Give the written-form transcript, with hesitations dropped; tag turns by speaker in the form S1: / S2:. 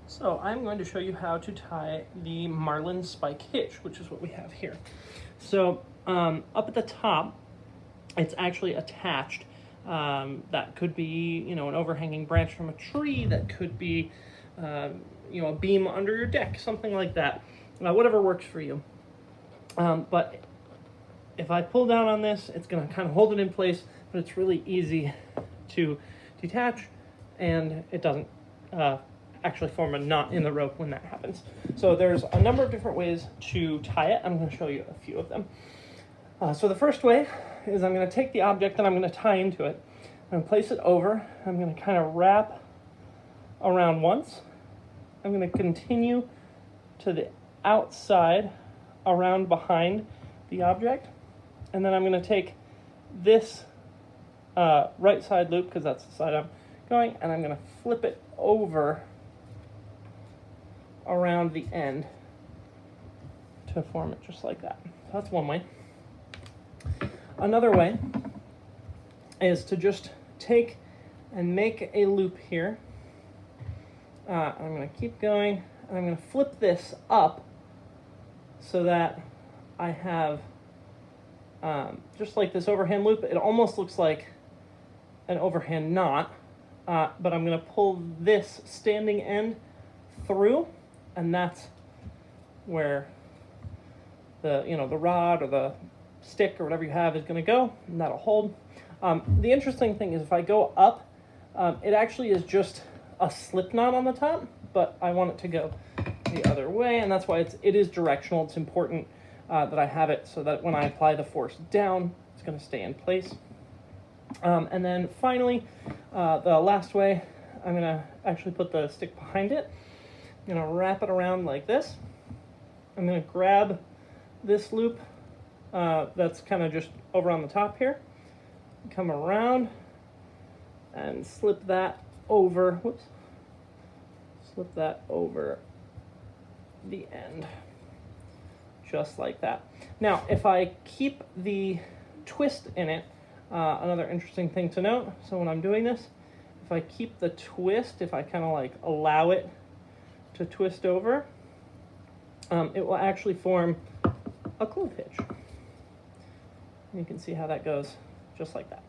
S1: So I'm going to show you how to tie the Marlinspike hitch, which is what we have here. So up at the top, it's actually attached. That could be, an overhanging branch from a tree. That could be, a beam under your deck, something like that. Whatever works for you. But if I pull down on this, it's going to kind of hold it in place, but it's really easy to detach, and it doesn't actually form a knot in the rope when that happens. So there's a number of different ways to tie it. I'm going to show you a few of them. So the first way is I'm going to take the object and I'm going to tie into it. I'm going to place it over. I'm going to kind of wrap around once. I'm going to continue to the outside around behind the object. And then I'm going to take this right side loop, because that's the side I'm going, and I'm going to flip it over around the end to form it just like that. So that's one way. Another way is to just take and make a loop here. I'm going to keep going, and I'm going to flip this up so that I have just like this overhand loop. It almost looks like an overhand knot, but I'm going to pull this standing end through, and that's where the the rod or the stick or whatever you have is going to go, and that'll hold. The interesting thing is if I go up, it actually is just a slip knot on the top, but I want it to go the other way, and that's why it is directional. It's important that I have it so that when I apply the force down, it's going to stay in place. And then finally, the last way, I'm going to actually put the stick behind it. I'm going to wrap it around like this. I'm going to grab this loop that's kind of just over on the top here, come around and slip that over, slip that over the end, just like that. Now, if I keep the twist in it, another interesting thing to note, so when I'm doing this, if I keep the twist, if I kind of like allow it to twist over, it will actually form a clove hitch. You can see how that goes, just like that.